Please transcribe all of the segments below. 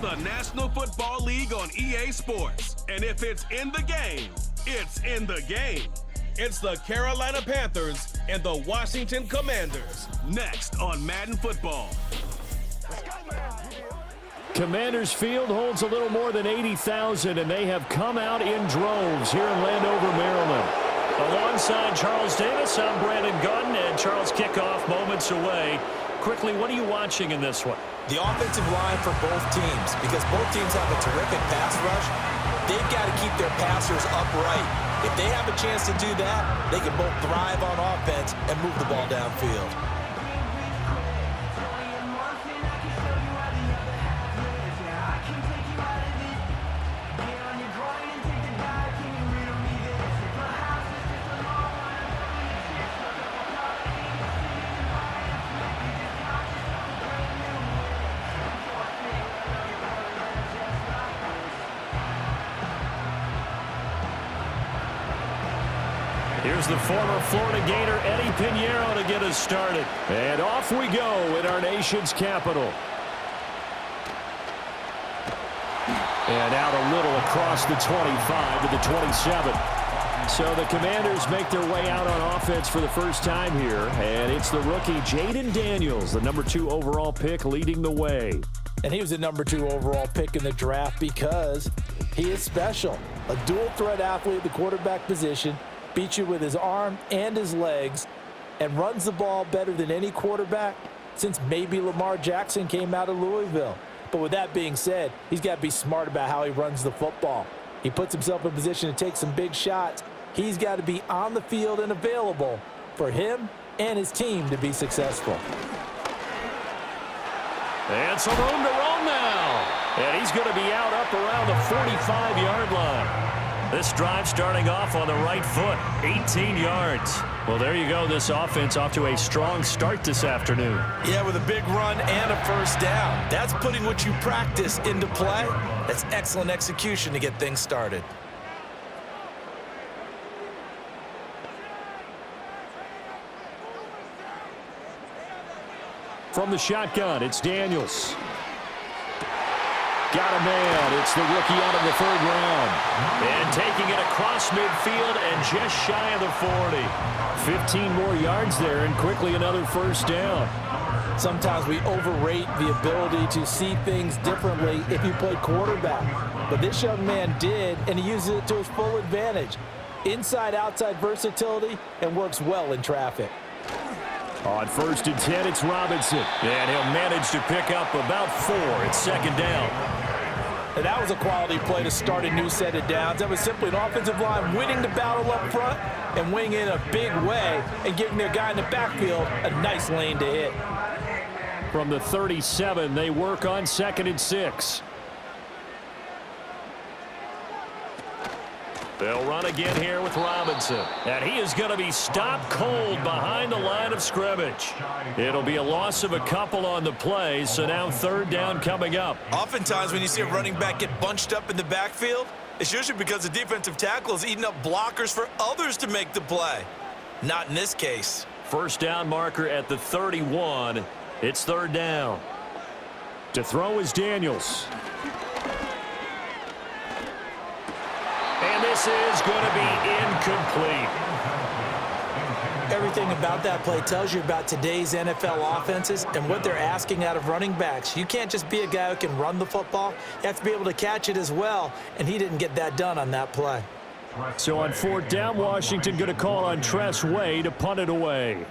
The National Football League on EA Sports. And if it's in the game, it's in the game. It's the Carolina Panthers and the Washington Commanders. Next on Madden Football. Commanders Field holds a little more than 80,000, and they have come out in droves here in Landover, Maryland. Alongside Charles Davis, I'm Brandon Gunn, and Charles kickoff moments away. Quickly, what are you watching in this one? The offensive line for both teams, because both teams have a terrific pass rush. They've got to keep their passers upright. If they have a chance to do that, they can both thrive on offense and move the ball downfield. Here's the former Florida Gator, Eddie Pinheiro, to get us started. And off we go in our nation's capital. And out a little across the 25 to the 27. So the Commanders make their way out on offense for the first time here. And it's the rookie Jaden Daniels, the number 2 overall pick, leading the way. And he was the number 2 overall pick in the draft because he is special. A dual threat athlete at the quarterback position. Beats you with his arm and his legs, and runs the ball better than any quarterback since maybe Lamar Jackson came out of Louisville. But with that being said, he's got to be smart about how he runs the football. He puts himself in position to take some big shots. He's got to be on the field and available for him and his team to be successful. And some room to roam now. And he's going to be out up around the 45-yard line. This drive starting off on the right foot, 18 yards. Well, there you go. This offense off to a strong start this afternoon. Yeah, with a big run and a first down. That's putting what you practice into play. That's excellent execution to get things started. From the shotgun, it's Daniels. Got a man. It's the rookie out of the 3rd round. And taking it across midfield and just shy of the 40. 15 more yards there, and quickly another first down. Sometimes we overrate the ability to see things differently if you play quarterback. But this young man did, and he uses it to his full advantage. Inside-outside versatility, and works well in traffic. On 1st and 10, it's Robinson. And he'll manage to pick up about 4. It's 2nd down. And that was a quality play to start a new set of downs. That was simply an offensive line winning the battle up front and winning in a big way and giving their guy in the backfield a nice lane to hit. From the 37, they work on 2nd and 6. They'll run again here with Robinson. And he is going to be stopped cold behind the line of scrimmage. It'll be a loss of a couple on the play, so now 3rd down coming up. Oftentimes when you see a running back get bunched up in the backfield, it's usually because the defensive tackle is eating up blockers for others to make the play. Not in this case. First down marker at the 31. It's 3rd down. To throw is Daniels. And this is going to be incomplete. Everything about that play tells you about today's NFL offenses and what they're asking out of running backs. You can't just be a guy who can run the football. You have to be able to catch it as well, and he didn't get that done on that play. So on 4th down, Washington going to call on Tress Way to punt it away.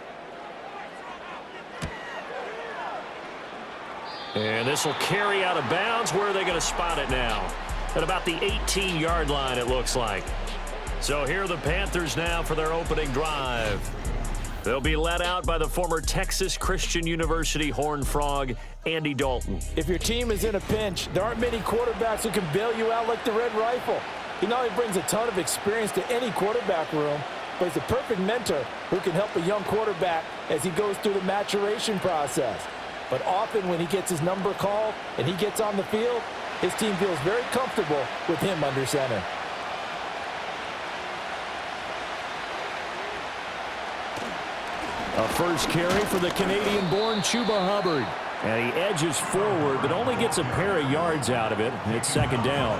And this will carry out of bounds. Where are they going to spot it now? At about the 18-yard line, it looks like. So here are the Panthers now for their opening drive. They'll be led out by the former Texas Christian University Horned Frog, Andy Dalton. If your team is in a pinch, there aren't many quarterbacks who can bail you out like the Red Rifle. He not only brings a ton of experience to any quarterback room, but he's a perfect mentor who can help a young quarterback as he goes through the maturation process. But often when he gets his number called and he gets on the field, his team feels very comfortable with him under center. A first carry for the Canadian-born Chuba Hubbard. And he edges forward, but only gets a pair of yards out of it. It's second down.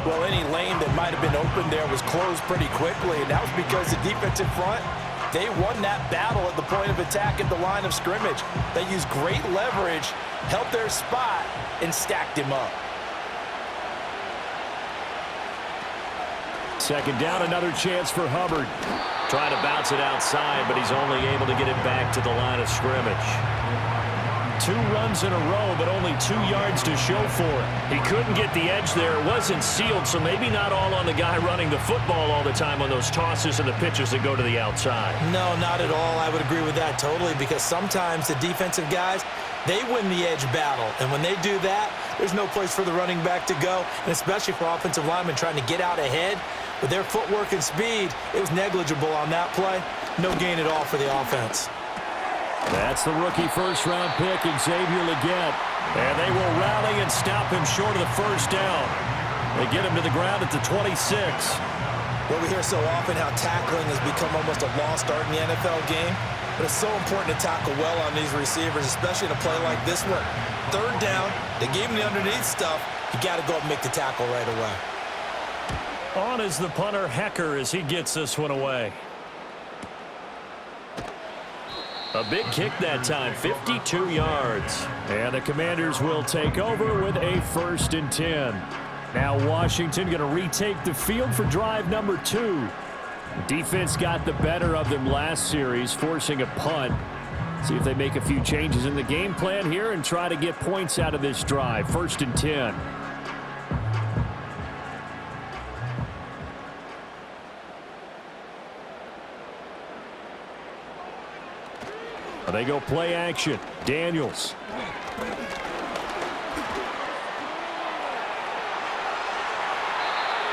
Well, any lane that might have been open there was closed pretty quickly, and that was because the defensive front, they won that battle at the point of attack at the line of scrimmage. They used great leverage, held their spot, and stacked him up. Second down, another chance for Hubbard. Trying to bounce it outside, but he's only able to get it back to the line of scrimmage. 2 runs in a row, but only 2 yards to show for it. He couldn't get the edge there. It wasn't sealed, so maybe not all on the guy running the football all the time on those tosses and the pitches that go to the outside. No, not at all. I would agree with that totally, because sometimes the defensive guys, they win the edge battle. And when they do that, there's no place for the running back to go, and especially for offensive linemen trying to get out ahead. With their footwork and speed, it was negligible on that play. No gain at all for the offense. That's the rookie first-round pick, Xavier Legette. And they will rally and stop him short of the first down. They get him to the ground at the 26. Well, we hear so often how tackling has become almost a lost art in the NFL game. But it's so important to tackle well on these receivers, especially in a play like this one. Third down, they gave him the underneath stuff. You got to go and make the tackle right away. On is the punter, Hecker, as he gets this one away. A big kick that time, 52 yards. And the Commanders will take over with a 1st and 10. Now Washington going to retake the field for drive number 2. Defense got the better of them last series, forcing a punt. See if they make a few changes in the game plan here and try to get points out of this drive. 1st and 10. They go play action. Daniels.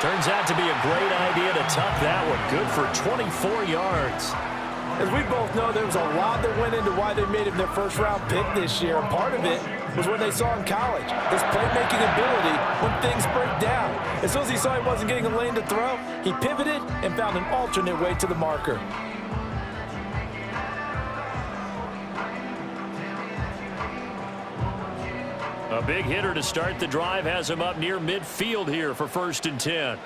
Turns out to be a great idea to tuck that one. Good for 24 yards. As we both know, there was a lot that went into why they made him their first-round pick this year. And part of it was what they saw in college, his playmaking ability when things break down. As soon as he saw he wasn't getting a lane to throw, he pivoted and found an alternate way to the marker. A big hitter to start the drive has him up near midfield here for 1st and 10.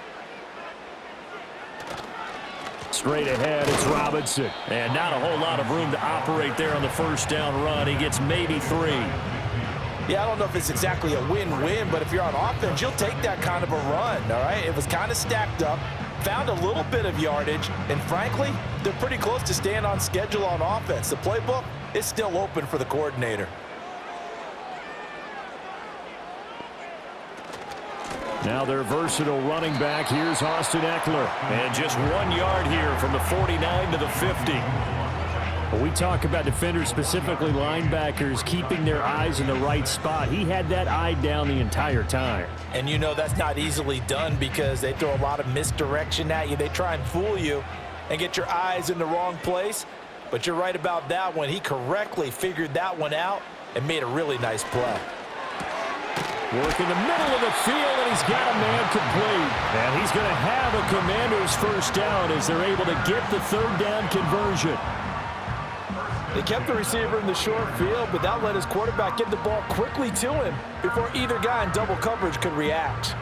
Straight ahead, it's Robinson. And not a whole lot of room to operate there on the first down run. He gets maybe 3. Yeah, I don't know if it's exactly a win-win, but if you're on offense, you'll take that kind of a run, all right? It was kind of stacked up, found a little bit of yardage, and frankly, they're pretty close to staying on schedule on offense. The playbook is still open for the coordinator. Now their versatile running back. Here's Austin Eckler. And just 1 yard here from the 49 to the 50. When we talk about defenders, specifically linebackers, keeping their eyes in the right spot, he had that eye down the entire time. And you know that's not easily done because they throw a lot of misdirection at you. They try and fool you and get your eyes in the wrong place. But you're right about that one. He correctly figured that one out and made a really nice play. Work in the middle of the field, and he's got a man complete. And he's going to have a Commanders first down as they're able to get the 3rd down conversion. They kept the receiver in the short field, but that let his quarterback get the ball quickly to him before either guy in double coverage could react.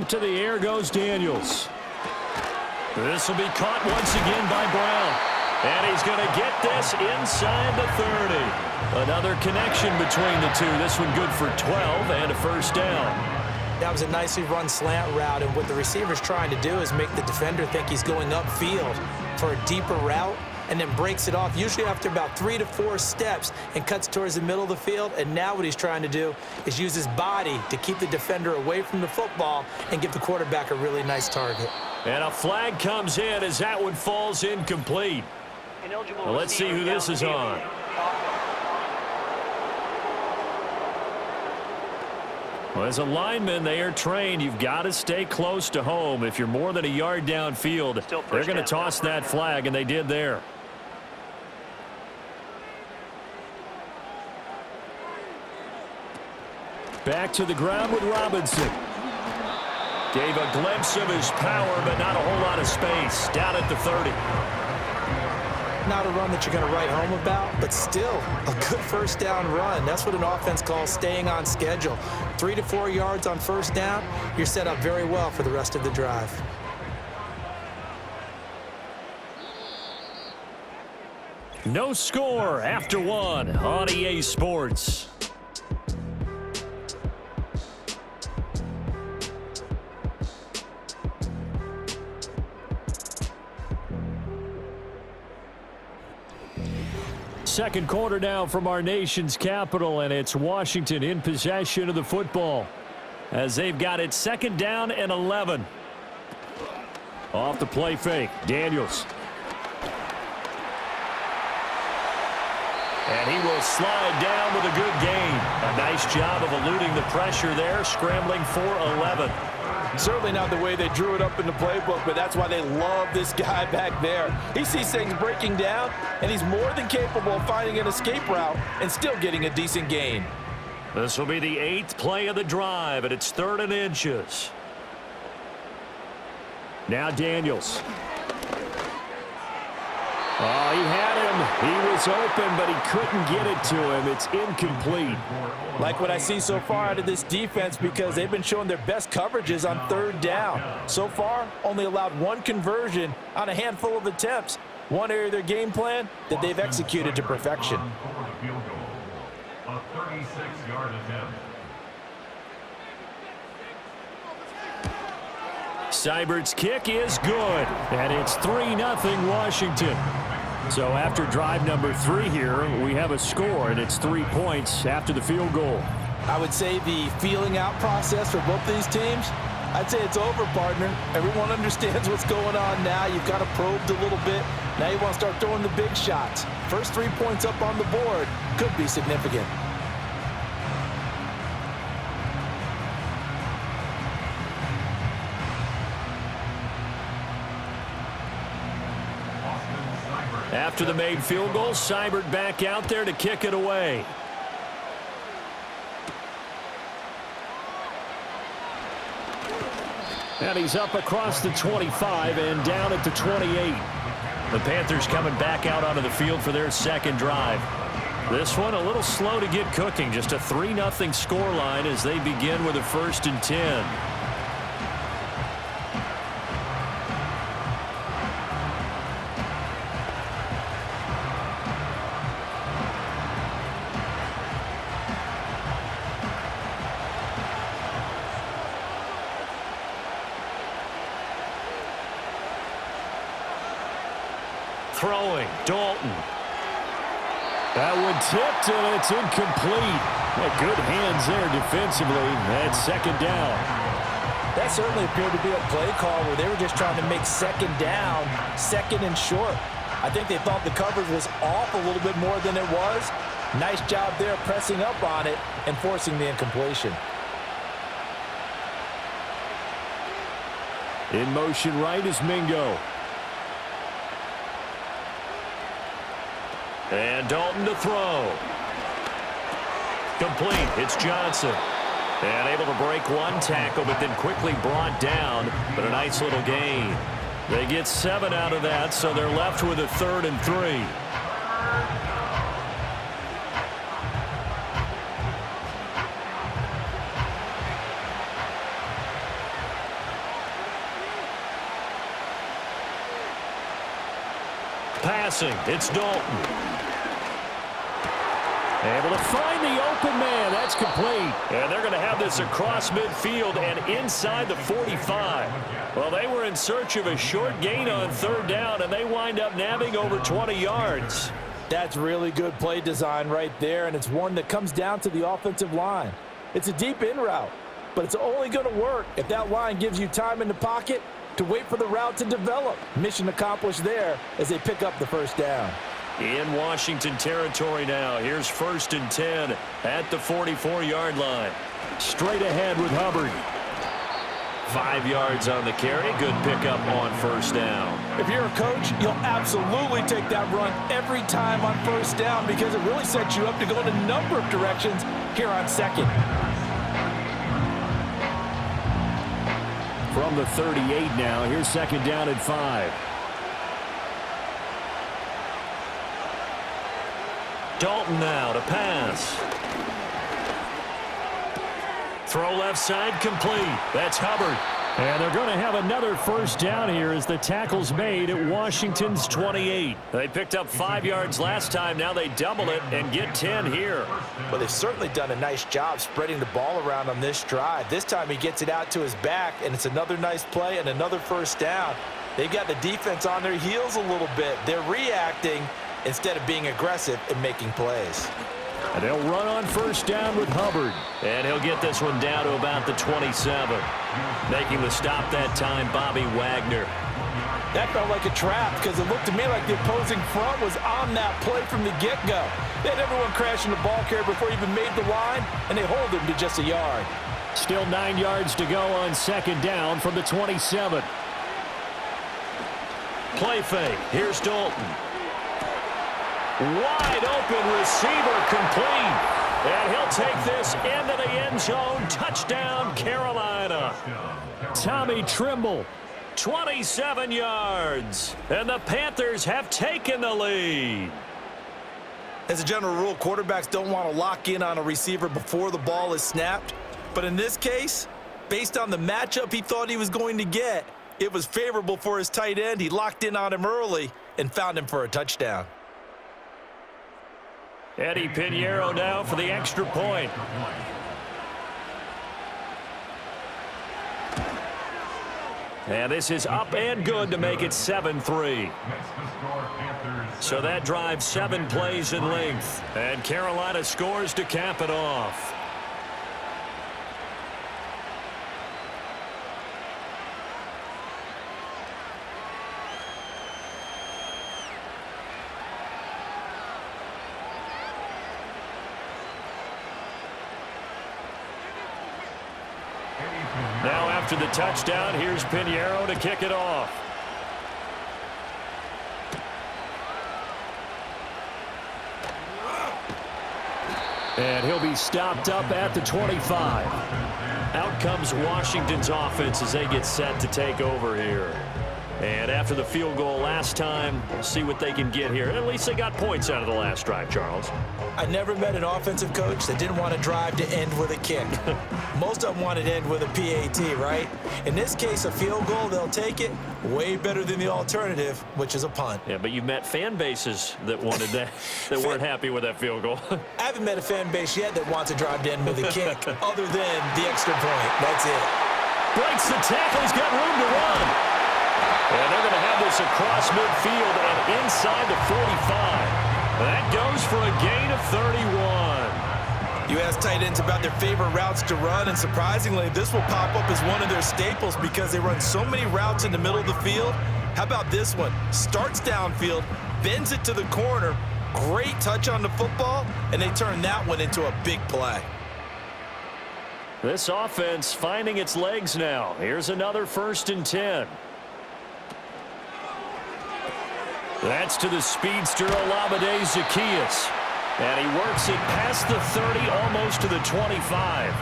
To the air goes Daniels. This will be caught once again by Brown. And he's going to get this inside the 30. Another connection between the two. This one good for 12 and a first down. That was a nicely run slant route, and what the receiver's trying to do is make the defender think he's going upfield for a deeper route and then breaks it off, usually after about 3 to 4 steps, and cuts towards the middle of the field. And now what he's trying to do is use his body to keep the defender away from the football and give the quarterback a really nice target. And a flag comes in as that one falls incomplete. Well, let's see who this is on. Well, as a lineman, they are trained. You've got to stay close to home. If you're more than a yard downfield, they're going to toss that flag, and they did there. Back to the ground with Robinson. Gave a glimpse of his power, but not a whole lot of space. Down at the 30. Not a run that you're going to write home about, but still a good first down run. That's what an offense calls staying on schedule. 3 to 4 yards on first down, you're set up very well for the rest of the drive. No score after one on EA Sports. Second quarter now from our nation's capital, and it's Washington in possession of the football as they've got it second down and 11. Off the play fake, Daniels. And he will slide down with a good gain. A nice job of eluding the pressure there, scrambling for 11. Certainly not the way they drew it up in the playbook, but that's why they love this guy back there. He sees things breaking down, and he's more than capable of finding an escape route and still getting a decent gain. This will be the 8th play of the drive, and it's 3rd and inches. Now Daniels. Oh, he had him. He was open, but he couldn't get it to him. It's incomplete. Like what I see so far out of this defense, because they've been showing their best coverages on 3rd down. So far, only allowed 1 conversion on a handful of attempts. One area of their game plan that they've executed to perfection. A 36-yard attempt. Seibert's kick is good, and it's 3-0 Washington. So after drive number 3 here, we have a score, and it's 3 points after the field goal. I would say the feeling out process for both these teams, I'd say it's over, partner. Everyone understands what's going on now. You've got to probed a little bit. Now you want to start throwing the big shots. First 3 points up on the board could be significant. After the made field goal, Seibert back out there to kick it away. And he's up across the 25 and down at the 28. The Panthers coming back out onto the field for their second drive. This one a little slow to get cooking. Just a 3-0 scoreline as they begin with a 1st and 10. Throwing, Dalton. That one tipped, and it's incomplete. Yeah, good hands there defensively. That's 2nd down. That certainly appeared to be a play call where they were just trying to make 2nd down, 2nd and short. I think they thought the coverage was off a little bit more than it was. Nice job there pressing up on it and forcing the incompletion. In motion right is Mingo. And Dalton to throw. Complete. It's Johnson. And able to break 1 tackle, but then quickly brought down. But a nice little gain. They get 7 out of that, so they're left with a 3rd and 3. Passing. It's Dalton. Able to find the open man. That's complete. And they're going to have this across midfield and inside the 45. Well, they were in search of a short gain on 3rd down, and they wind up nabbing over 20 yards. That's really good play design right there, and it's one that comes down to the offensive line. It's a deep in route, but it's only going to work if that line gives you time in the pocket to wait for the route to develop. Mission accomplished there as they pick up the 1st down. In Washington territory now. Here's 1st and 10 at the 44-yard line. Straight ahead with Hubbard. 5 yards on the carry. Good pickup on 1st down. If you're a coach, you'll absolutely take that run every time on 1st down because it really sets you up to go in a number of directions here on 2nd. from the 38 now. Here's second down and 5. Dalton now to pass. Throw left side complete. That's Hubbard. And they're going to have another first down here as the tackle's made at Washington's 28. They picked up 5 yards last time. Now they double it and get 10 here. Well, they've certainly done a nice job spreading the ball around on this drive. This time he gets it out to his back, and it's another nice play and another first down. They've got the defense on their heels a little bit. They're reacting instead of being aggressive and making plays. And they'll run on first down with Hubbard. And he'll get this one down to about the 27. Making the stop that time, Bobby Wagner. That felt like a trap because it looked to me like the opposing front was on that play from the get-go. They had everyone crashing the ball carrier before he even made the line, and they hold him to just a yard. Still 9 yards to go on second down from the 27. Play fake. Here's Dalton. Wide open receiver complete. And he'll take this into the end zone. Touchdown, Carolina. Tommy Trimble. 27 yards. And the Panthers have taken the lead. As a general rule, quarterbacks don't want to lock in on a receiver before the ball is snapped. But in this case, based on the matchup he thought he was going to get, it was favorable for his tight end. He locked in on him early and found him for a touchdown. Eddie Pinheiro now for the extra point. And this is up and good to make it 7-3. So that drives 7 plays in length. And Carolina scores to cap it off. Now after the touchdown, here's Pinheiro to kick it off. And he'll be stopped up at the 25. Out comes Washington's offense as they get set to take over here. And after the field goal last time, we'll see what they can get here. At least they got points out of the last drive, Charles. I never met an offensive coach that didn't want to drive to end with a kick. Most of them wanted to end with a PAT, right? In this case, a field goal, they'll take it. Way better than the alternative, which is a punt. Yeah, but you've met fan bases that wanted that, that weren't happy with that field goal. I haven't met a fan base yet that wants to drive to end with a kick, other than the extra point. That's it. Breaks the tackle. He's got room to run. And they're going to have this across midfield and inside the 45. That goes for a gain of 31. You ask tight ends about their favorite routes to run, and surprisingly, this will pop up as one of their staples because they run so many routes in the middle of the field. How about this one? Starts downfield, bends it to the corner, great touch on the football, and they turn that one into a big play. This offense finding its legs now. Here's another 1st and 10. That's to the speedster Olamide Zaccheaus. And he works it past the 30, almost to the 25.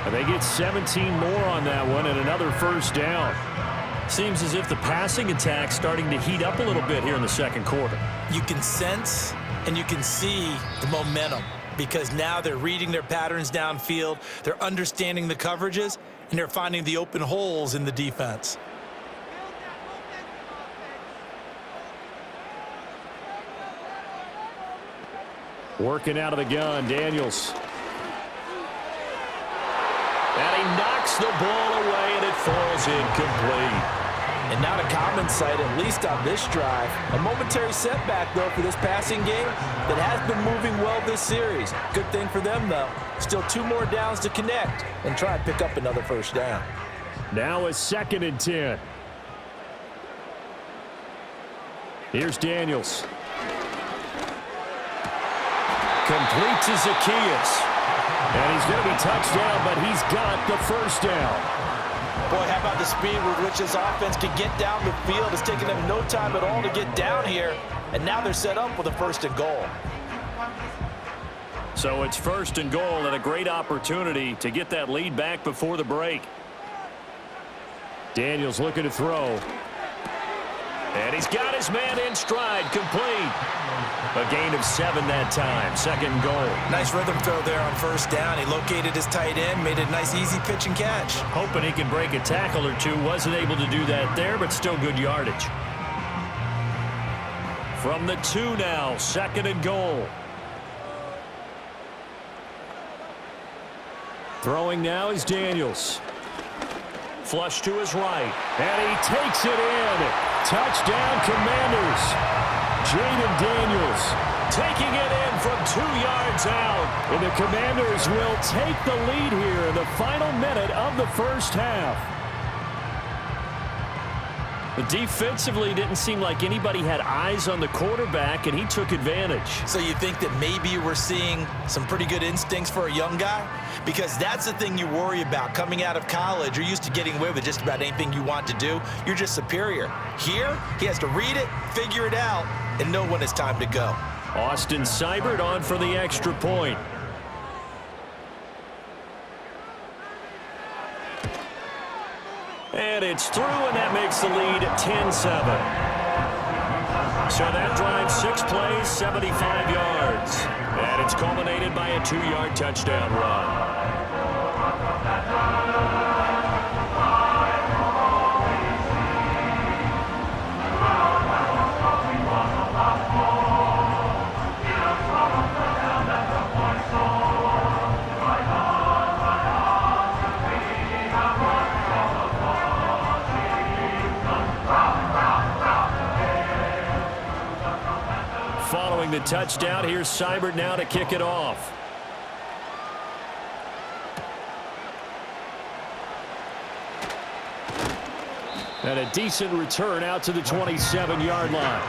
And they get 17 more on that one and another first down. Seems as if the passing attack's starting to heat up a little bit here in the second quarter. You can sense and you can see the momentum because now they're reading their patterns downfield, they're understanding the coverages, and they're finding the open holes in the defense. Working out of the gun, Daniels. And he knocks the ball away, and it falls incomplete. And not a common sight, at least on this drive. A momentary setback, though, for this passing game that has been moving well this series. Good thing for them, though. Still 2 more downs to connect and try and pick up another first down. Now a 2nd and 10. Here's Daniels. Complete to Zaccheaus. And he's going to be touched down, but he's got the first down. Boy, how about the speed with which this offense can get down the field? It's taken them no time at all to get down here, and now they're set up with a 1st and goal. So it's 1st and goal and a great opportunity to get that lead back before the break. Daniels looking to throw. And he's got his man in stride, complete. A gain of 7 that time, 2nd and goal. Nice rhythm throw there on 1st down. He located his tight end, made it a nice easy pitch and catch. Hoping he can break a tackle or two. Wasn't able to do that there, but still good yardage. From the 2 now, 2nd and goal. Throwing now is Daniels. Flush to his right. And he takes it in. Touchdown, Commanders. Jaden Daniels taking it in from 2 yards out. And the Commanders will take the lead here in the final minute of the first half. But defensively, didn't seem like anybody had eyes on the quarterback, and he took advantage. So you think that maybe we're seeing some pretty good instincts for a young guy? Because that's the thing you worry about. Coming out of college, you're used to getting away with just about anything you want to do. You're just superior. Here, he has to read it, figure it out, and know when it's time to go. Austin Seibert on for the extra point. And it's through, and that makes the lead 10-7. So that drives 6 plays, 75 yards. And it's culminated by a 2-yard touchdown run. Following the touchdown, here's Seibert now to kick it off. And a decent return out to the 27-yard line.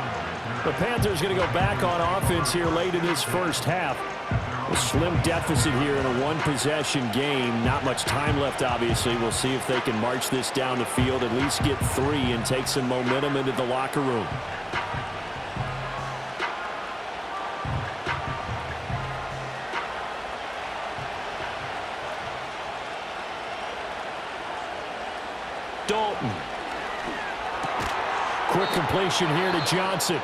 The Panthers going to go back on offense here late in this first half. A slim deficit here in a 1-possession game. Not much time left, obviously. We'll see if they can march this down the field, at least get 3 and take some momentum into the locker room. Dalton. Quick completion here to Johnson.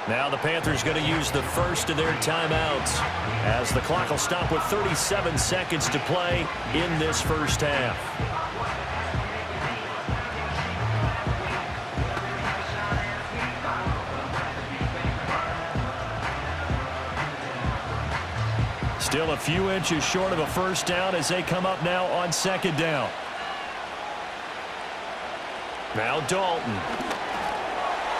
Now the Panthers going to use the first of their timeouts as the clock will stop with 37 seconds to play in this first half. Still a few inches short of a first down as they come up now on 2nd down. Now Dalton.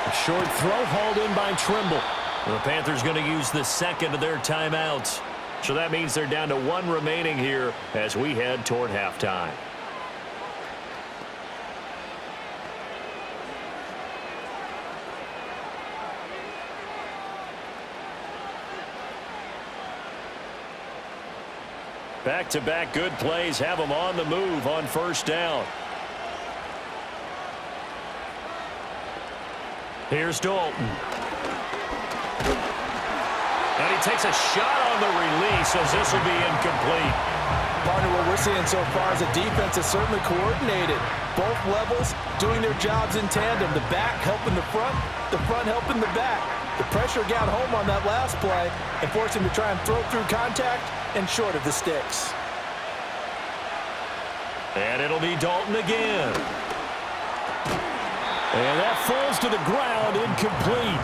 A short throw hauled in by Trimble. The Panthers going to use the 2nd of their timeouts. So that means they're down to 1 remaining here as we head toward halftime. Back-to-back good plays have them on the move on 1st down. Here's Dalton. And he takes a shot on the release as this will be incomplete. Partner, what we're seeing so far is a defense is certainly coordinated. Both levels doing their jobs in tandem. The back helping the front helping the back. The pressure got home on that last play and forced him to try and throw through contact and short of the sticks. And it'll be Dalton again. And that falls to the ground, incomplete.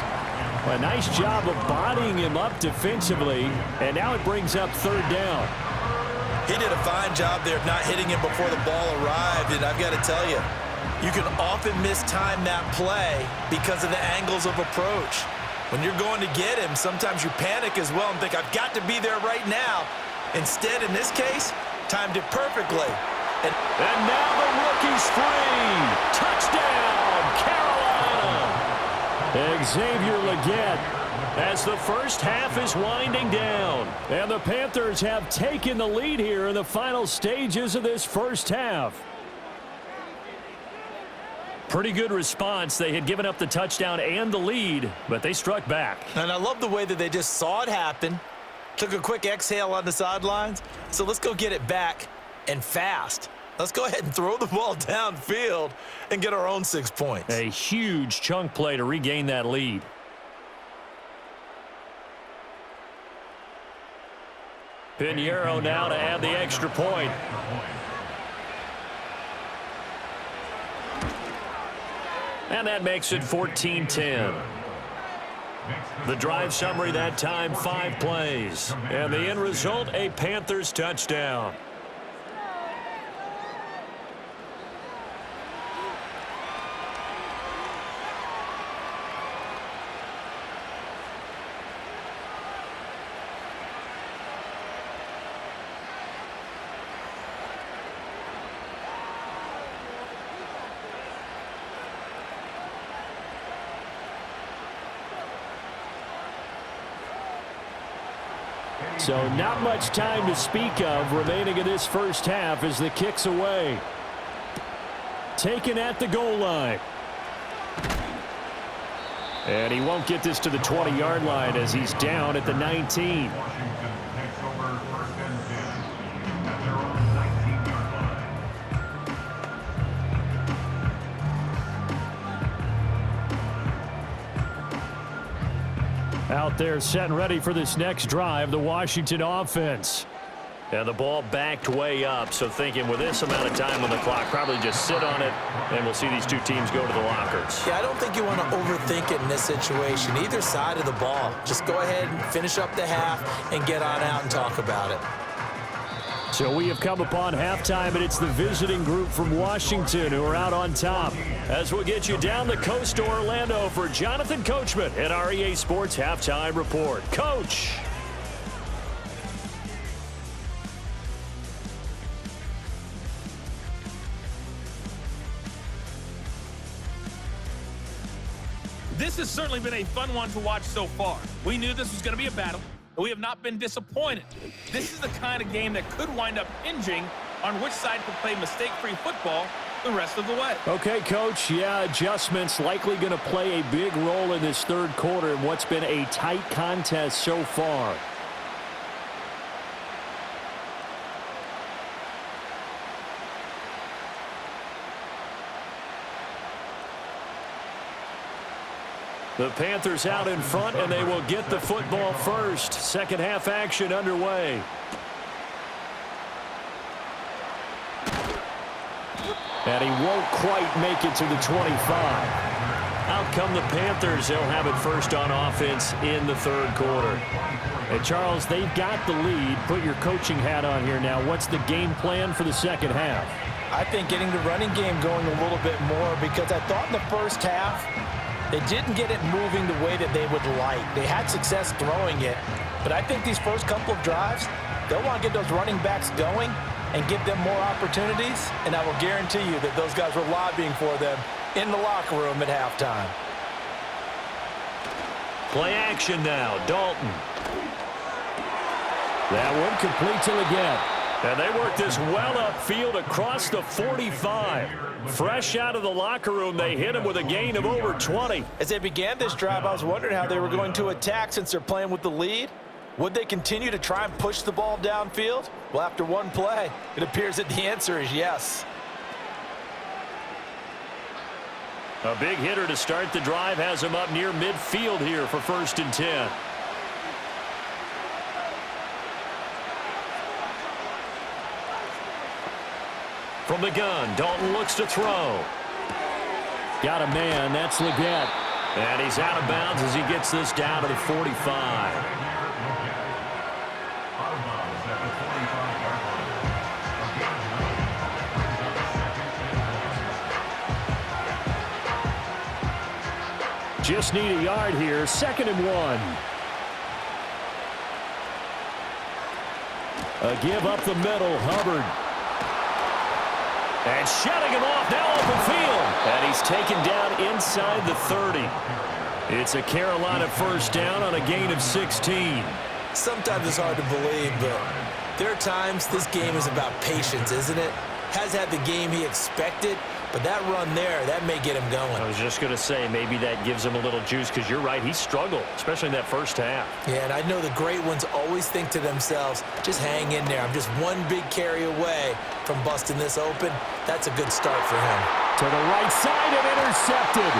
A nice job of bodying him up defensively, and now it brings up 3rd down. He did a fine job there of not hitting him before the ball arrived, and I've got to tell you, you can often mistime that play because of the angles of approach. When you're going to get him, sometimes you panic as well and think, I've got to be there right now. Instead, in this case, timed it perfectly. And now the rookie's free. Touchdown, Carolina. Xavier Legette. As the first half is winding down. And the Panthers have taken the lead here in the final stages of this first half. Pretty good response. They had given up the touchdown and the lead, but they struck back. And I love the way that they just saw it happen, took a quick exhale on the sidelines. So let's go get it back and fast. Let's go ahead and throw the ball downfield and get our own 6 points. A huge chunk play to regain that lead. Pinheiro now to add the extra point. And that makes it 14-10. The drive summary that time, 5 plays. And the end result, a Panthers touchdown. So not much time to speak of remaining in this first half as the kick's away. Taken at the goal line. And he won't get this to the 20-yard line as he's down at the 19. Washington takes over first and 10 at their own 19-yard line. Out there set and ready for this next drive, the Washington offense. And the ball backed way up, so thinking with this amount of time on the clock, probably just sit on it, and we'll see these two teams go to the lockers. Yeah, I don't think you want to overthink it in this situation. Either side of the ball. Just go ahead and finish up the half and get on out and talk about it. So we have come upon halftime, and it's the visiting group from Washington who are out on top. As we'll get you down the coast to Orlando for Jonathan Coachman at our EA Sports Halftime Report. Coach! This has certainly been a fun one to watch so far. We knew this was going to be a battle, but we have not been disappointed. This is the kind of game that could wind up hinging on which side can play mistake-free football the rest of the way. Okay, Coach. Yeah, adjustments likely going to play a big role in this third quarter in what's been a tight contest so far. The Panthers out in front, and they will get the football first. Second half action underway. And he won't quite make it to the 25. Out come the Panthers. They'll have it first on offense in the third quarter. And Charles, they've got the lead. Put your coaching hat on here now. What's the game plan for the second half? I think getting the running game going a little bit more, because I thought in the first half they didn't get it moving the way that they would like. They had success throwing it, but I think these first couple of drives, they'll want to get those running backs going and give them more opportunities, and I will guarantee you that those guys were lobbying for them in the locker room at halftime. Play action now, Dalton. That one complete to Leggett. And they work this well upfield across the 45. Fresh out of the locker room, they hit him with a gain of over 20. As they began this drive, I was wondering how they were going to attack since they're playing with the lead. Would they continue to try and push the ball downfield? Well, after one play, it appears that the answer is yes. A big hitter to start the drive has him up near midfield here for 1st and 10. From the gun, Dalton looks to throw. Got a man, that's Leggett. And he's out of bounds as he gets this down to the 45. Just need a yard here, 2nd and 1. A give up the middle, Hubbard. And shutting him off now open field. And he's taken down inside the 30. It's a Carolina first down on a gain of 16. Sometimes it's hard to believe, but there are times this game is about patience, isn't it? Has had the game he expected, but that run there, that may get him going. I was just going to say, maybe that gives him a little juice, because you're right, he struggled, especially in that first half. Yeah, and I know the great ones always think to themselves, just hang in there. I'm just one big carry away from busting this open. That's a good start for him. To the right side and intercepted.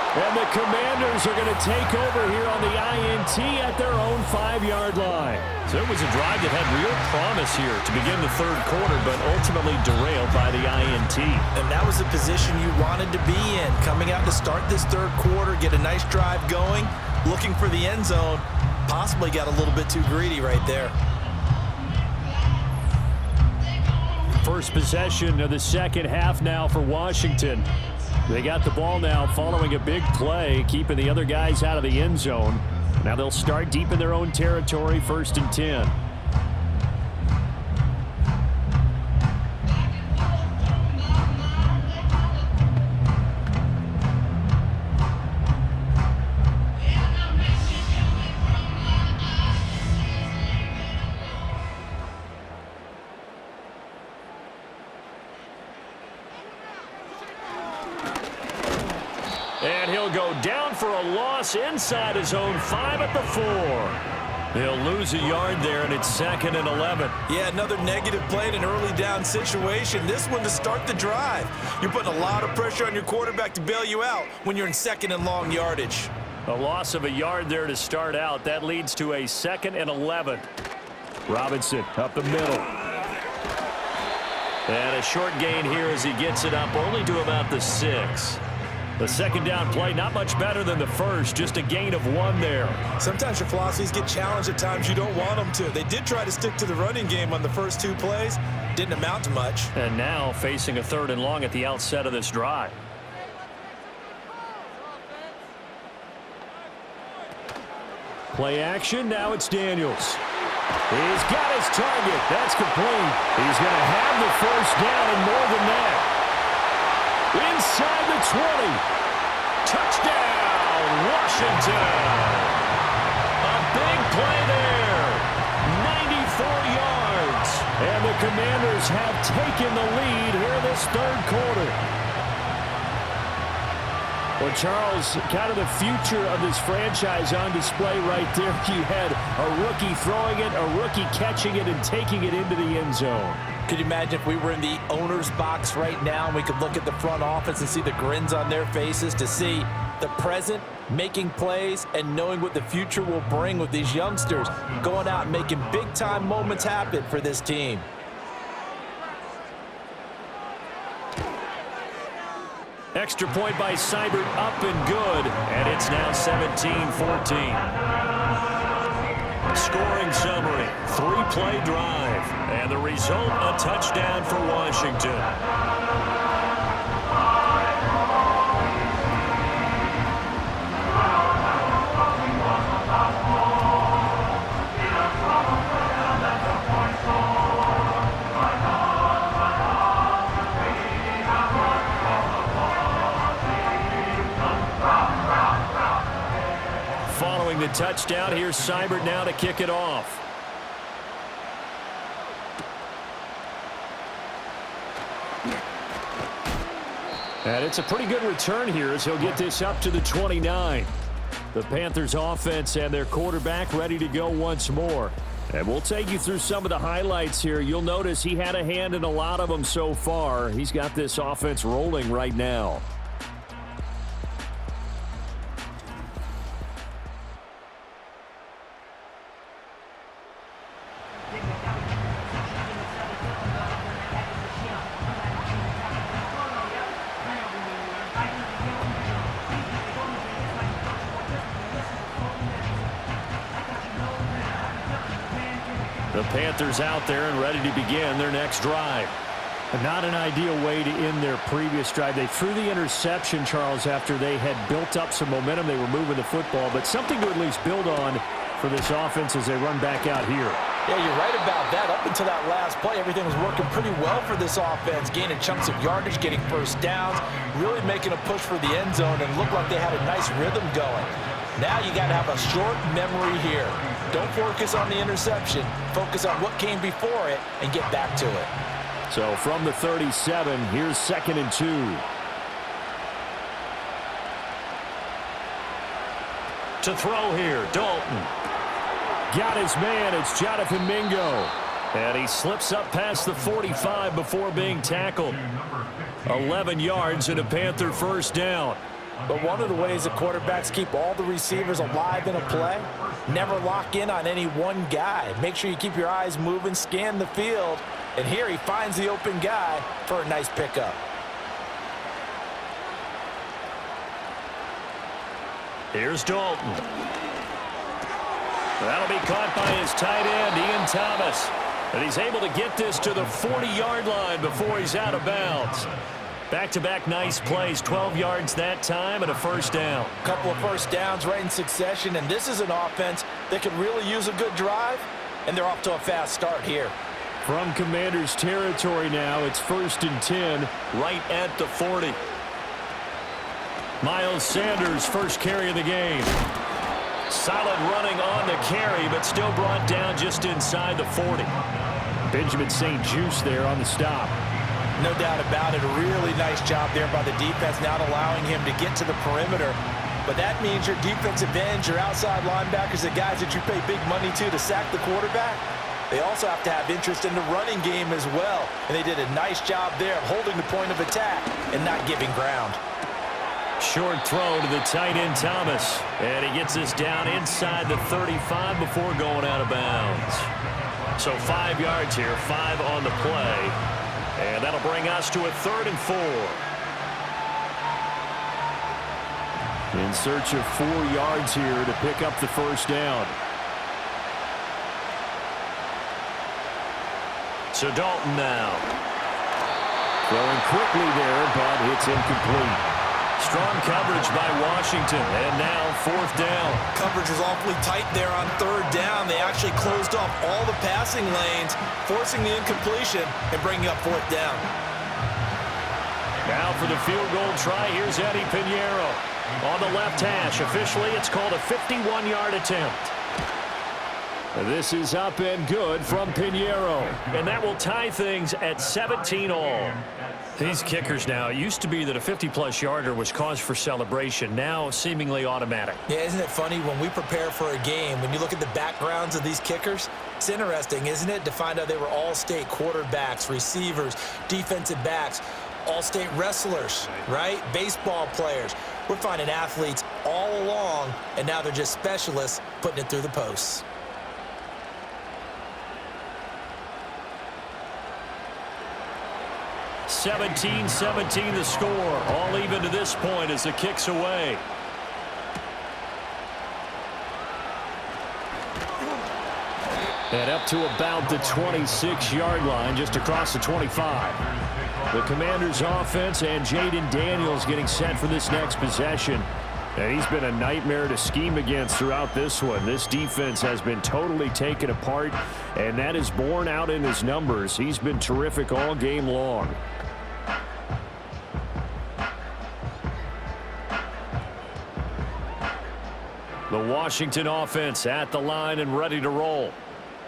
And the Commanders are going to take over here on the INT at their own 5-yard line. So it was a drive that had real promise here to begin the third quarter, but ultimately derailed by the INT. And that was the position you wanted to be in. Coming out to start this third quarter, get a nice drive going, looking for the end zone. Possibly got a little bit too greedy right there. First possession of the second half now for Washington. They got the ball now following a big play, keeping the other guys out of the end zone. Now they'll start deep in their own territory, 1st and 10. And he'll go down for a loss inside his own 5 at the 4. He'll lose a yard there, and it's 2nd and 11. Yeah, another negative play in an early down situation. This one to start the drive. You're putting a lot of pressure on your quarterback to bail you out when you're in 2nd and long yardage. A loss of a yard there to start out. That leads to a 2nd and 11. Robinson up the middle. And a short gain here as he gets it up only to about the 6. The second down play, not much better than the first, just a gain of 1 there. Sometimes your philosophies get challenged at times you don't want them to. They did try to stick to the running game on the first 2 plays. Didn't amount to much. And now facing a 3rd and long at the outset of this drive. Play action, now it's Daniels. He's got his target. That's complete. He's going to have the first down and more than that. Inside the 20. Touchdown, Washington. A big play there. 94 yards. And the Commanders have taken the lead here in this third quarter. Well, Charles, kind of the future of this franchise on display right there. You had a rookie throwing it, a rookie catching it, and taking it into the end zone. Could you imagine if we were in the owner's box right now and we could look at the front office and see the grins on their faces, to see the present making plays and knowing what the future will bring with these youngsters going out and making big-time moments happen for this team. Extra point by Seibert, up and good, and it's now 17-14. Scoring summary, 3-play drive, and the result, a touchdown for Washington. Following the touchdown, here's Seibert now to kick it off. And it's a pretty good return here as he'll get this up to the 29. The Panthers offense and their quarterback ready to go once more. And we'll take you through some of the highlights here. You'll notice he had a hand in a lot of them so far. He's got this offense rolling right now. The Panthers out there and ready to begin their next drive. Not an ideal way to end their previous drive. They threw the interception, Charles, after they had built up some momentum. They were moving the football, but something to at least build on for this offense as they run back out here. Yeah, you're right about that. Up until that last play, everything was working pretty well for this offense, gaining chunks of yardage, getting first downs, really making a push for the end zone, and looked like they had a nice rhythm going. Now you got to have a short memory here. Don't focus on the interception. Focus on what came before it and get back to it. So from the 37, here's 2nd and 2. To throw here, Dalton. Got his man. It's Jonathan Mingo. And he slips up past the 45 before being tackled. 11 yards and a Panther first down. But one of the ways that quarterbacks keep all the receivers alive in a play, never lock in on any one guy. Make sure you keep your eyes moving, scan the field, and here he finds the open guy for a nice pickup. Here's Dalton. That'll be caught by his tight end, Ian Thomas. And he's able to get this to the 40-yard line before he's out of bounds. Back-to-back nice plays, 12 yards that time and a first down. Couple of first downs right in succession, and this is an offense that could really use a good drive, and they're off to a fast start here. From Commanders territory now, it's 1st and 10. Right at the 40. Miles Sanders, first carry of the game. Solid running on the carry, but still brought down just inside the 40. Benjamin St. Juste there on the stop. No doubt about it. A really nice job there by the defense, not allowing him to get to the perimeter. But that means your defensive ends, your outside linebackers, the guys that you pay big money to sack the quarterback, they also have to have interest in the running game as well. And they did a nice job there of holding the point of attack and not giving ground. Short throw to the tight end, Thomas. And he gets this down inside the 35 before going out of bounds. So 5 yards here, 5 on the play. And that'll bring us to a 3rd and 4. In search of 4 yards here to pick up the first down. So Dalton now. Throwing quickly there, but it's incomplete. Strong coverage by Washington, and now 4th down. Coverage was awfully tight there on 3rd down. They actually closed off all the passing lanes, forcing the incompletion and bringing up 4th down. Now for the field goal try, here's Eddie Pinheiro. On the left hash, officially it's called a 51-yard attempt. This is up and good from Pinheiro. And that will tie things at 17 all. These kickers now, it used to be that a 50-plus yarder was cause for celebration, now seemingly automatic. Yeah, isn't it funny when we prepare for a game, when you look at the backgrounds of these kickers, it's interesting, isn't it, to find out they were all-state quarterbacks, receivers, defensive backs, all-state wrestlers, right? Baseball players. We're finding athletes all along, and now they're just specialists putting it through the posts. (17-17) the score. All even to this point as the kick's away. And up to about the 26-yard line, just across the 25. The Commanders' offense and Jaden Daniels getting set for this next possession. And he's been a nightmare to scheme against throughout this one. This defense has been totally taken apart, and that is borne out in his numbers. He's been terrific all game long. The Washington offense at the line and ready to roll.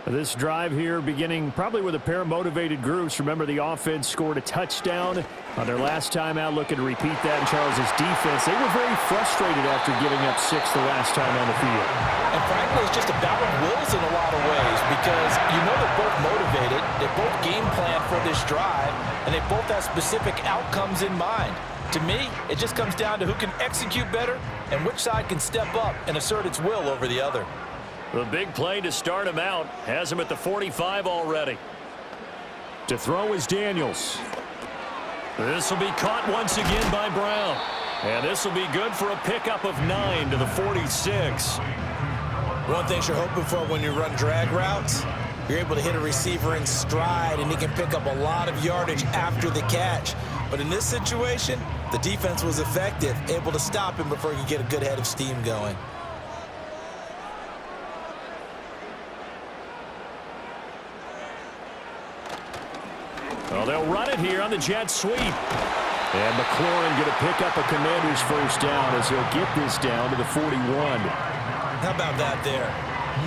This drive here beginning probably with a pair of motivated groups. Remember, the offense scored a touchdown on their last time out. Looking to repeat that in Charles' defense. They were very frustrated after giving up 6 the last time on the field. And frankly, it's just a battle of wills in a lot of ways because you know they're both motivated. They both game plan for this drive, and they both have specific outcomes in mind. To me, it just comes down to who can execute better and which side can step up and assert its will over the other. The big play to start him out has him at the 45 already. To throw is Daniels. This will be caught once again by Brown. And this will be good for a pickup of 9 to the 46. One thing you're hoping for when you run drag routes, you're able to hit a receiver in stride and he can pick up a lot of yardage after the catch. But in this situation, the defense was effective, able to stop him before he could get a good head of steam going. Well, they'll run it here on the jet sweep. And McLaurin going to pick up a Commander's first down as he'll get this down to the 41. How about that there?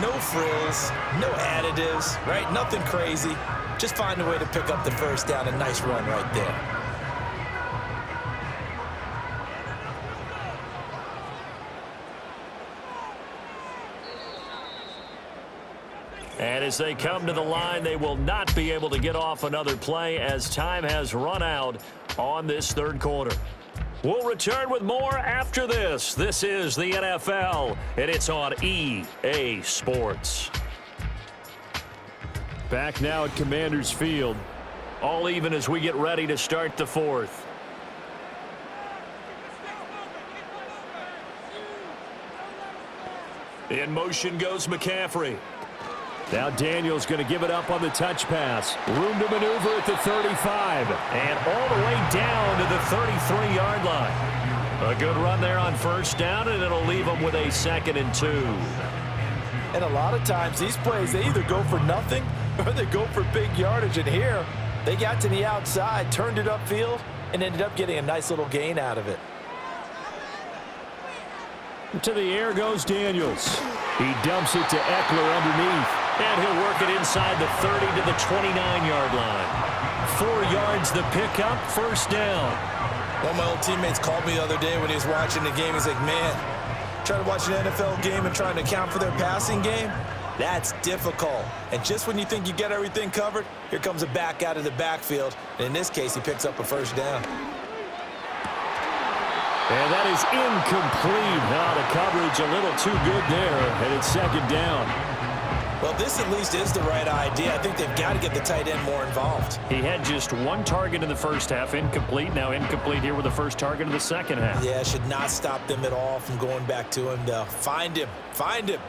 No frills, no additives, right? Nothing crazy. Just find a way to pick up the first down. A nice run right there. And as they come to the line, they will not be able to get off another play as time has run out on this third quarter. We'll return with more after this. This is the NFL, and it's on EA Sports. Back now at Commanders Field. All even as we get ready to start the fourth. In motion goes McCaffrey. Now Daniels going to give it up on the touch pass. Room to maneuver at the 35. And all the way down to the 33-yard line. A good run there on first down, and it'll leave them with a 2nd and 2. And a lot of times these plays, they either go for nothing or they go for big yardage. And here, they got to the outside, turned it upfield, and ended up getting a nice little gain out of it. To the air goes Daniels. He dumps it to Eckler underneath. And he'll work it inside the 30 to the 29-yard line. 4 yards the pickup, first down. One of my old teammates called me the other day when he was watching the game. He's like, man, trying to watch an NFL game and trying to account for their passing game, that's difficult. And just when you think you get everything covered, here comes a back out of the backfield. And in this case, he picks up a first down. And that is incomplete. Now the coverage a little too good there, and it's 2nd down. Well, this at least is the right idea. I think they've got to get the tight end more involved. He had just 1 target in the first half, incomplete. Now incomplete here with the first target in the second half. Yeah, should not stop them at all from going back to him, though. Find him. Find him.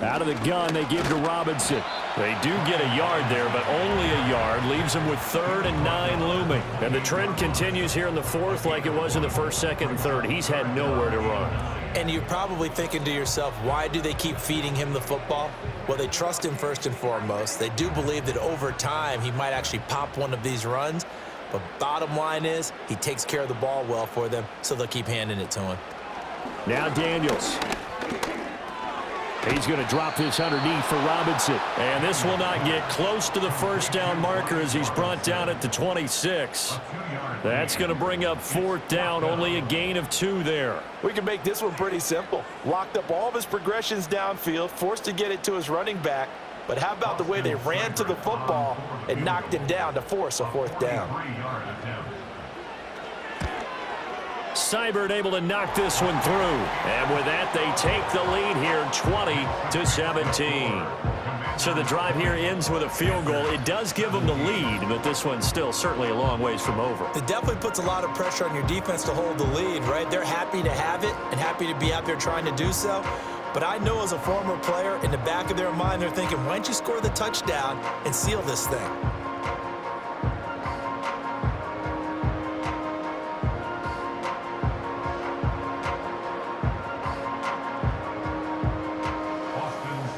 Out of the gun, they give to Robinson. They do get a yard there, but only a yard. Leaves them with 3rd and 9 looming. And the trend continues here in the fourth like it was in the first, second, and third. He's had nowhere to run. And you're probably thinking to yourself, why do they keep feeding him the football? Well, they trust him first and foremost. They do believe that over time he might actually pop one of these runs. But bottom line is he takes care of the ball well for them, so they'll keep handing it to him. Now Daniels. He's going to drop this underneath for Robinson. And this will not get close to the first down marker as he's brought down at the 26. That's going to bring up 4th down, only a gain of 2 there. We can make this one pretty simple. Locked up all of his progressions downfield, forced to get it to his running back. But how about the way they ran to the football and knocked him down to force a 4th down? Seibert able to knock this one through. And with that, they take the lead here 20-17. So the drive here ends with a field goal. It does give them the lead, but this one's still certainly a long ways from over. It definitely puts a lot of pressure on your defense to hold the lead, right? They're happy to have it and happy to be out there trying to do so. But I know as a former player, in the back of their mind, they're thinking, why don't you score the touchdown and seal this thing?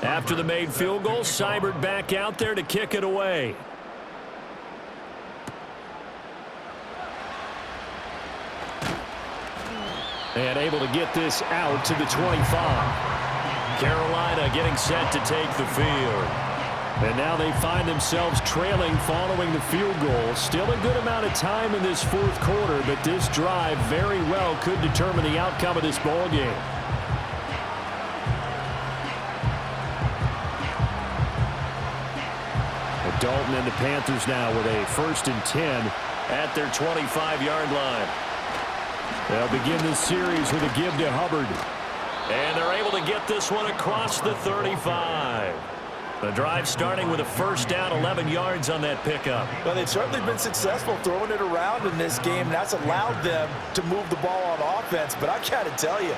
After the made field goal, Seibert back out there to kick it away. And able to get this out to the 25. Carolina getting set to take the field. And now they find themselves trailing following the field goal. Still a good amount of time in this fourth quarter, but this drive very well could determine the outcome of this ball game. Dalton and the Panthers now with a 1st and 10 at their 25-yard line. They'll begin this series with a give to Hubbard. And they're able to get this one across the 35. The drive starting with a first down, 11 yards on that pickup. Well, they've certainly been successful throwing it around in this game. That's allowed them to move the ball on offense. But I got to tell you,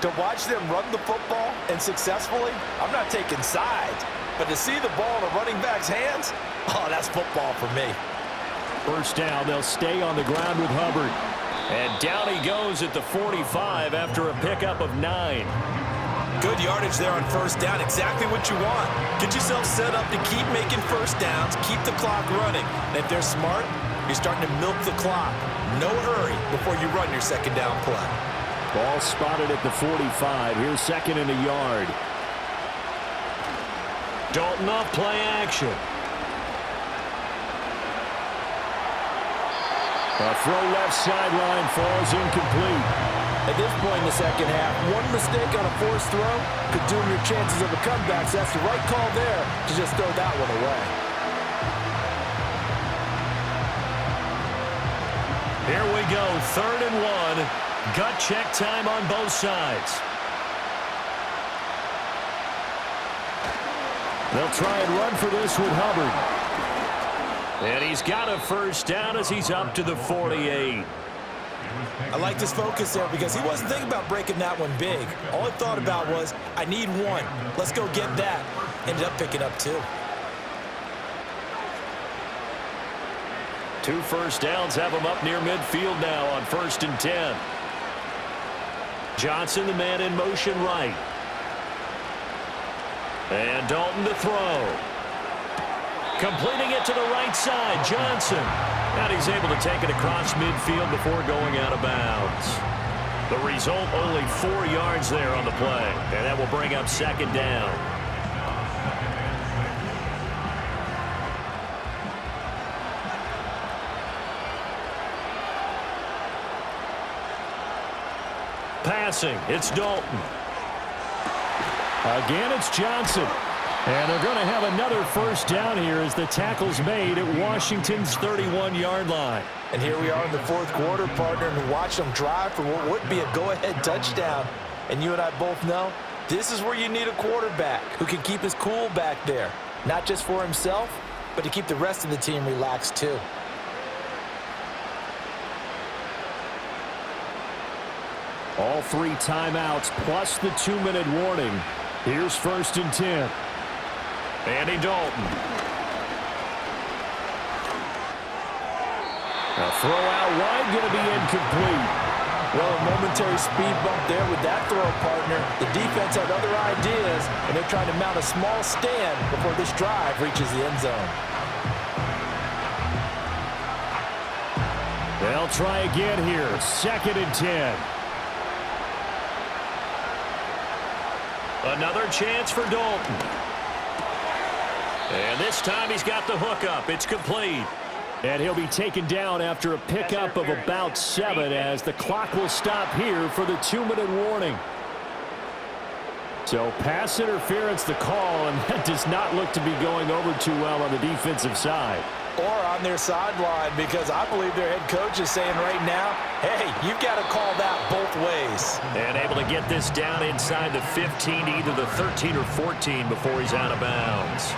to watch them run the football and successfully, I'm not taking sides. But to see the ball in a running back's hands, oh, that's football for me. First down, they'll stay on the ground with Hubbard. And down he goes at the 45 after a pickup of 9. Good yardage there on first down. Exactly what you want. Get yourself set up to keep making first downs, keep the clock running. And if they're smart, you're starting to milk the clock. No hurry before you run your second down play. Ball spotted at the 45. Here's second and a yard. Dalton off play action. A throw left sideline falls incomplete. At this point in the second half, one mistake on a forced throw could doom your chances of a comeback, so that's the right call there to just throw that one away. Here we go, 3rd and 1. Gut check time on both sides. They'll try and run for this with Hubbard. And he's got a first down as he's up to the 48. I like his focus there because he wasn't thinking about breaking that one big. All he thought about was, I need one. Let's go get that. Ended up picking up 2. 2 first downs have him up near midfield now on 1st and 10. Johnson, the man in motion right. And Dalton to throw. Completing it to the right side, Johnson. And he's able to take it across midfield before going out of bounds. The result, only 4 yards there on the play. And that will bring up 2nd down. Passing, it's Dalton. Again, it's Johnson. And they're going to have another first down here as the tackle's made at Washington's 31-yard line. And here we are in the 4th quarter, partner, and watch them drive for what would be a go-ahead touchdown. And you and I both know this is where you need a quarterback who can keep his cool back there, not just for himself, but to keep the rest of the team relaxed too. All 3 timeouts plus the 2-minute warning. Here's 1st and 10. Andy Dalton. A throw out wide, going to be incomplete. Well, a momentary speed bump there with that throw, partner. The defense had other ideas, and they're trying to mount a small stand before this drive reaches the end zone. They'll try again here. 2nd and 10. Another chance for Dalton. And this time he's got the hook up. It's complete. And he'll be taken down after a pickup of about 7 as the clock will stop here for the 2-minute warning. So pass interference the call, and that does not look to be going over too well on the defensive side. Or on their sideline, because I believe their head coach is saying right now, hey, you've got to call that both ways. And able to get this down inside the 15 to either the 13 or 14 before he's out of bounds.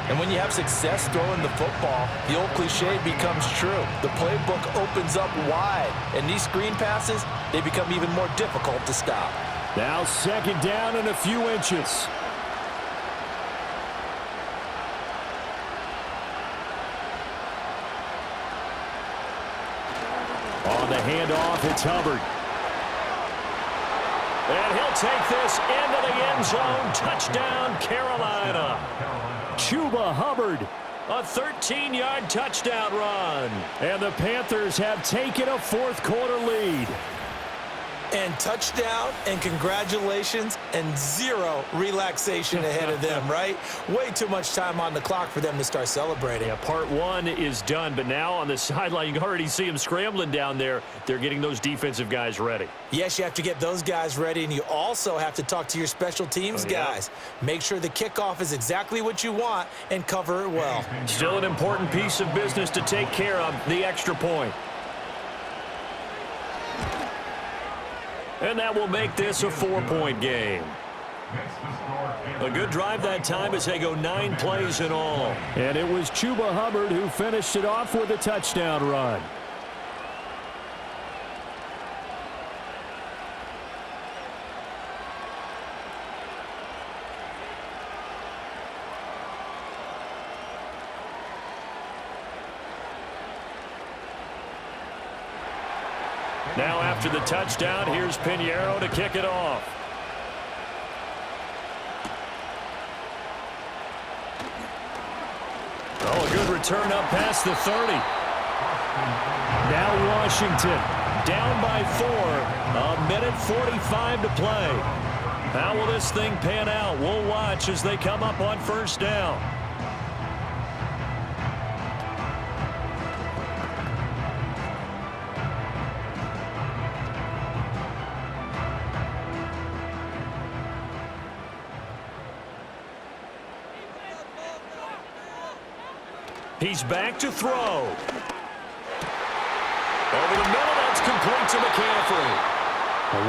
And when you have success throwing the football, the old cliche becomes true. The playbook opens up wide, and these screen passes, they become even more difficult to stop. Now 2nd down and a few inches. On the handoff, it's Hubbard. And he'll take this into the end zone. Touchdown, Carolina. Chuba Hubbard. A 13-yard touchdown run. And the Panthers have taken a 4th quarter lead. And touchdown, and congratulations, and 0 relaxation ahead of them, right? Way too much time on the clock for them to start celebrating. Yeah, part 1 is done, but now on the sideline, you can already see them scrambling down there. They're getting those defensive guys ready. Yes, you have to get those guys ready, and you also have to talk to your special teams guys. Make sure the kickoff is exactly what you want and cover it well. Still an important piece of business to take care of, the extra point. And that will make this a 4-point game. A good drive that time as they go 9 plays in all. And it was Chuba Hubbard who finished it off with a touchdown run. Now after the touchdown, here's Pinheiro to kick it off. Oh, a good return up past the 30. Now Washington down by 4. A minute 45 to play. How will this thing pan out? We'll watch as they come up on first down. He's back to throw. Over the middle, that's complete to McCaffrey.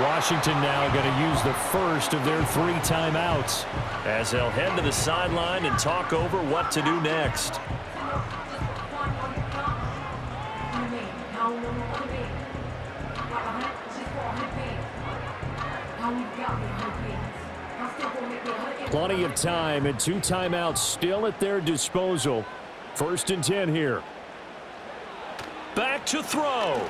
Washington now going to use the first of their 3 timeouts as they'll head to the sideline and talk over what to do next. Plenty of time and 2 timeouts still at their disposal. 1st and 10 here. Back to throw.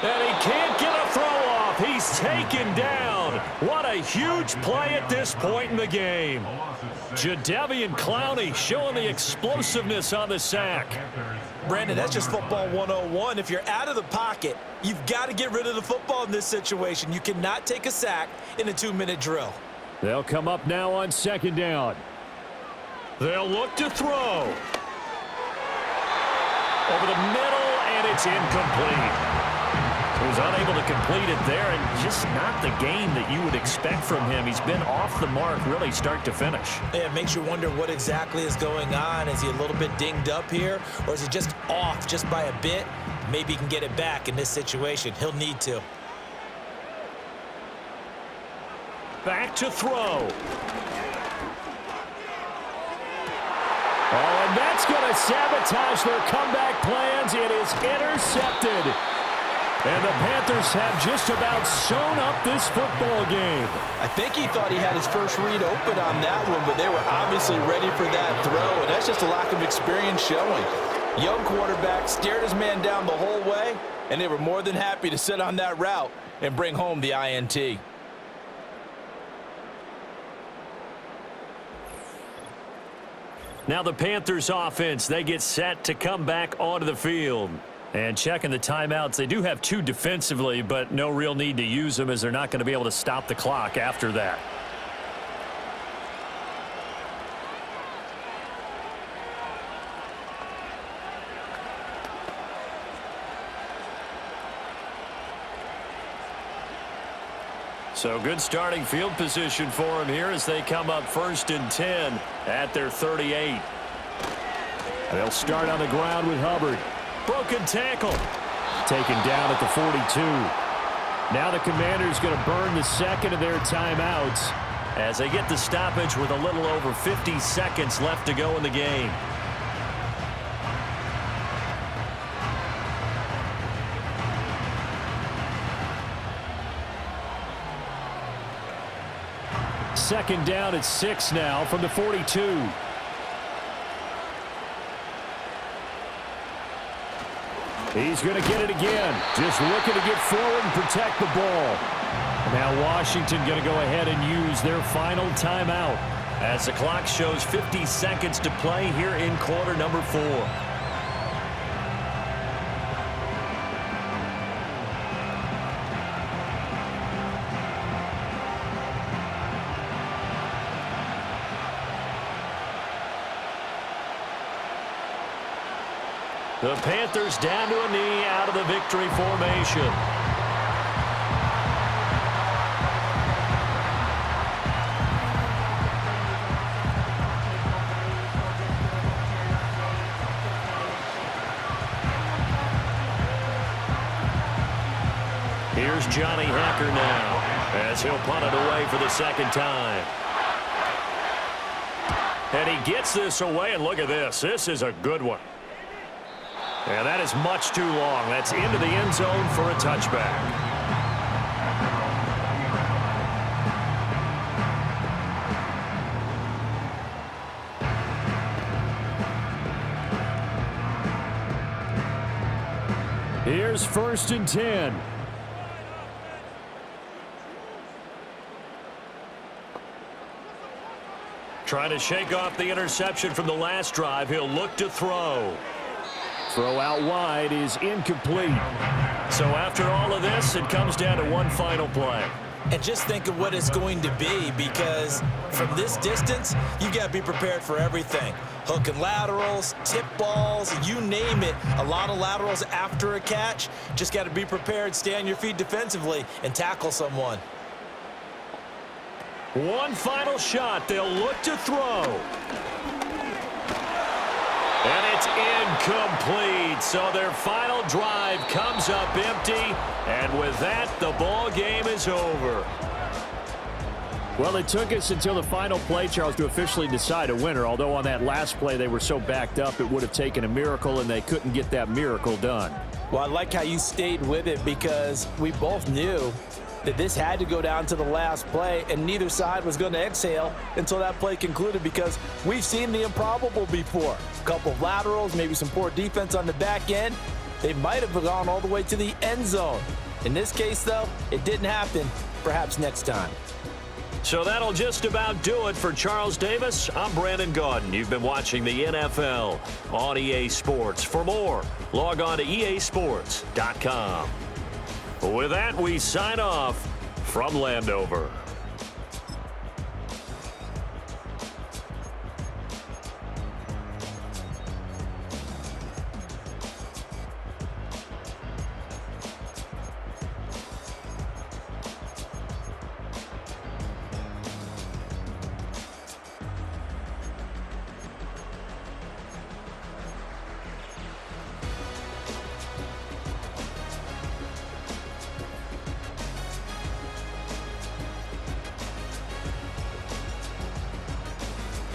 And he can't get a throw off. He's taken down. What a huge play at this point in the game. Jadeveon Clowney showing the explosiveness on the sack. Brandon, that's just football 101. If you're out of the pocket, you've got to get rid of the football in this situation. You cannot take a sack in a 2-minute drill. They'll come up now on 2nd down. They'll look to throw. Over the middle, and it's incomplete. He was unable to complete it there, and just not the game that you would expect from him. He's been off the mark really start to finish. Yeah, it makes you wonder what exactly is going on. Is he a little bit dinged up here, or is he just off just by a bit? Maybe he can get it back in this situation. He'll need to. Back to throw. Oh, and that's going to sabotage their comeback plans. It is intercepted. And the Panthers have just about sewn up this football game. I think he thought he had his first read open on that one, but they were obviously ready for that throw, and that's just a lack of experience showing. Young quarterback stared his man down the whole way, and they were more than happy to sit on that route and bring home the INT. Now the Panthers offense, they get set to come back onto the field. And checking the timeouts, they do have 2 defensively, but no real need to use them as they're not going to be able to stop the clock after that. So good starting field position for them here as they come up 1st and 10 at their 38. They'll start on the ground with Hubbard. Broken tackle. Taken down at the 42. Now the Commanders going to burn the 2nd of their timeouts as they get the stoppage with a little over 50 seconds left to go in the game. Second down at 6 now from the 42. He's going to get it again. Just looking to get forward and protect the ball. Now Washington going to go ahead and use their final timeout as the clock shows 50 seconds to play here in quarter number 4. The Panthers down to a knee out of the victory formation. Here's Johnny Hacker now as he'll punt it away for the 2nd time. And he gets this away, and look at this. This is a good one. And that is much too long. That's into the end zone for a touchback. Here's 1st and 10. Trying to shake off the interception from the last drive. He'll look to throw. Throw out wide is incomplete. So after all of this, it comes down to one final play. And just think of what it's going to be, because from this distance, you've got to be prepared for everything. Hook and laterals, tip balls, you name it. A lot of laterals after a catch. Just got to be prepared, stay on your feet defensively, and tackle someone. One final shot. They'll look to throw. And it's incomplete. So their final drive comes up empty. And with that, the ball game is over. Well, it took us until the final play, Charles, to officially decide a winner. Although on that last play they were so backed up, it would have taken a miracle, and they couldn't get that miracle done. Well, I like how you stayed with it, because we both knew that this had to go down to the last play, and neither side was going to exhale until that play concluded, because we've seen the improbable before. A couple of laterals, maybe some poor defense on the back end. They might have gone all the way to the end zone. In this case, though, it didn't happen. Perhaps next time. So that'll just about do it for Charles Davis. I'm Brandon Gaudin. You've been watching the NFL on EA Sports. For more, log on to easports.com. With that, we sign off from Landover.